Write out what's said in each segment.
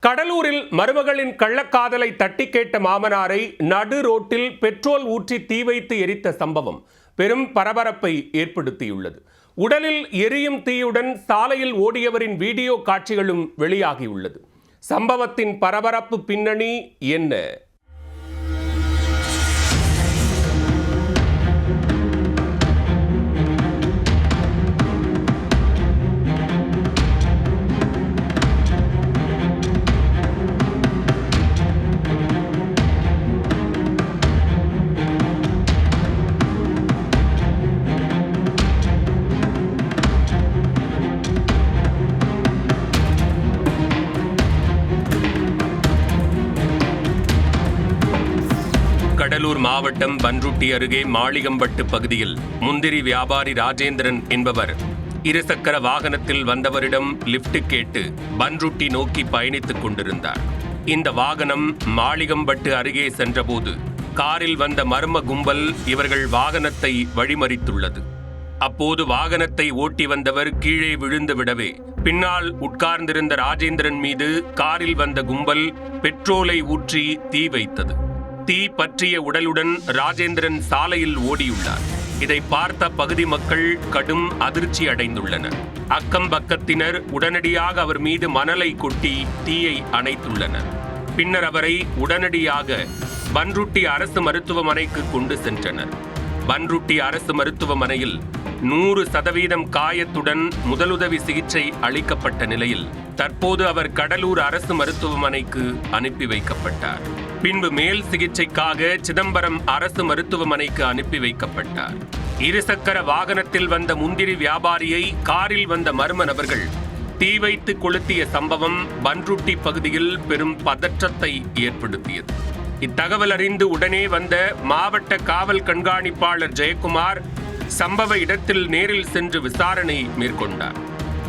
கடலூரில் மருமகளின் கள்ளக்காதலை தட்டி கேட்ட மாமனாரை நடு ரோட்டில் பெட்ரோல் ஊற்றி தீ வைத்து எரித்த சம்பவம் பெரும் பரபரப்பை ஏற்படுத்தியுள்ளது. உடலில் எரியும் தீயுடன் சாலையில் ஓடியவரின் வீடியோ காட்சிகளும் வெளியாகியுள்ளது. சம்பவத்தின் பரபரப்பு பின்னணி என்ன? கடலூர் மாவட்டம் பன்ருட்டி அருகே மாளிகம்பட்டு பகுதியில் முந்திரி வியாபாரி ராஜேந்திரன் என்பவர் இருசக்கர வாகனத்தில் வந்தவரிடம் லிப்ட் கேட்டு பன்ருட்டி நோக்கி பயணித்துக் கொண்டிருந்தார். இந்த வாகனம் மாளிகம்பட்டு அருகே சென்றபோது காரில் வந்த மர்ம கும்பல் இவர்கள் வாகனத்தை வழிமறித்துள்ளது. அப்போது வாகனத்தை ஓட்டி வந்தவர் கீழே விழுந்து விடவே பின்னால் உட்கார்ந்திருந்த ராஜேந்திரன் மீது காரில் வந்த கும்பல் பெட்ரோலை ஊற்றி தீ வைத்தது. தீ பற்றிய உடலுடன் ராஜேந்திரன் சாலையில் ஓடியுள்ளார். இதை பார்த்த பகுதி மக்கள் கடும் அதிர்ச்சி அடைந்துள்ளனர். அக்கம் பக்கத்தினர் உடனடியாக அவர் மீது மணலை கொட்டி தீயை அணைத்துள்ளனர். பின்னர் அவரை உடனடியாக பன்ருட்டி அரசு மருத்துவமனைக்கு கொண்டு சென்றனர். பன்ருட்டி அரசு மருத்துவமனையில் 100% காயத்துடன் முதலுதவி சிகிச்சை அளிக்கப்பட்ட நிலையில் தற்போது அவர் கடலூர் அரசு மருத்துவமனைக்கு அனுப்பி வைக்கப்பட்டார். பின்பு மேல் சிகிச்சைக்காக சிதம்பரம் அரசு மருத்துவமனைக்கு அனுப்பி வைக்கப்பட்டார். இருசக்கர வாகனத்தில் வந்த முந்திரி வியாபாரியை காரில் வந்த மர்ம நபர்கள் தீ வைத்து கொளுத்திய சம்பவம் பன்ருட்டி பகுதியில் பெரும் பதற்றத்தை ஏற்படுத்தியது. இத்தகவல் அறிந்து உடனே வந்த மாவட்ட காவல் கண்காணிப்பாளர் ஜெயக்குமார் சம்பவ இடத்தில் நேரில் சென்று விசாரணை மேற்கொண்டார்.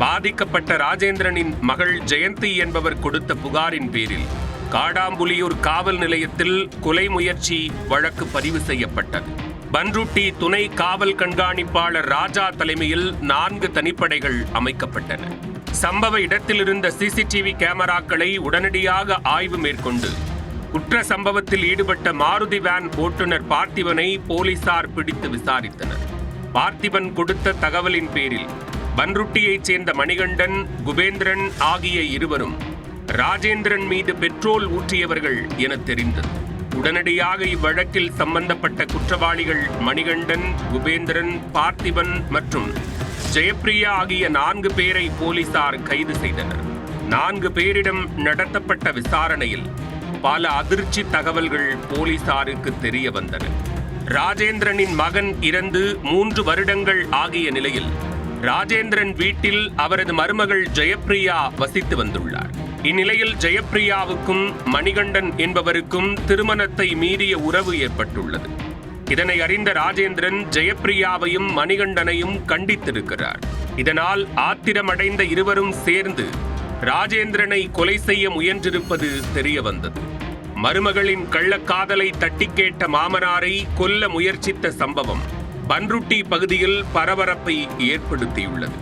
பாதிக்கப்பட்ட ராஜேந்திரனின் மகள் ஜெயந்தி என்பவர் கொடுத்த புகாரின் பேரில் காடாம்புலியூர் காவல் நிலையத்தில் கொலை முயற்சி வழக்கு பதிவு செய்யப்பட்டது. பன்ருட்டி துணை காவல் கண்காணிப்பாளர் ராஜா தலைமையில் 4 தனிப்படைகள் அமைக்கப்பட்டன. சம்பவ இடத்தில் இருந்த சிசிடிவி கேமராக்களை உடனடியாக ஆய்வு மேற்கொண்டு குற்ற சம்பவத்தில் ஈடுபட்ட மாருதி வேன் ஓட்டுநர் பார்த்திபனை போலீசார் பிடித்து விசாரித்தனர். பார்த்திபன் கொடுத்த தகவலின் பேரில் பன்ருட்டியைச் சேர்ந்த மணிகண்டன், குபேந்திரன் ஆகிய இருவரும் ராஜேந்திரன் மீது பெட்ரோல் ஊற்றியவர்கள் என தெரிந்தது. உடனடியாக இவ்வழக்கில் சம்பந்தப்பட்ட குற்றவாளிகள் மணிகண்டன், குபேந்திரன், பார்த்திபன் மற்றும் ஜெயப்பிரியா ஆகிய 4 பேரை போலீசார் கைது செய்தனர். 4 பேரிடம் நடத்தப்பட்ட விசாரணையில் பல அதிர்ச்சி தகவல்கள் போலீசாருக்கு தெரிய வந்தன. ராஜேந்திரனின் மகன் இறந்து 3 வருடங்கள் ஆகிய நிலையில் ராஜேந்திரன் வீட்டில் அவரது மருமகள் ஜெயப்பிரியா வசித்து வந்துள்ளார். இந்நிலையில் ஜெயப்பிரியாவுக்கும் மணிகண்டன் என்பவருக்கும் திருமணத்தை மீறிய உறவு ஏற்பட்டுள்ளது. இதனை அறிந்த ராஜேந்திரன் ஜெயப்பிரியாவையும் மணிகண்டனையும் கண்டித்திருக்கிறார். இதனால் ஆத்திரமடைந்த இருவரும் சேர்ந்து ராஜேந்திரனை கொலை செய்ய முயன்றிருப்பது தெரிய வந்தது. மருமகளின் கள்ளக்காதலை தட்டி கேட்ட மாமனாரை கொல்ல முயற்சித்த சம்பவம் பன்ருட்டி பகுதியில் பரபரப்பை ஏற்படுத்தியுள்ளது.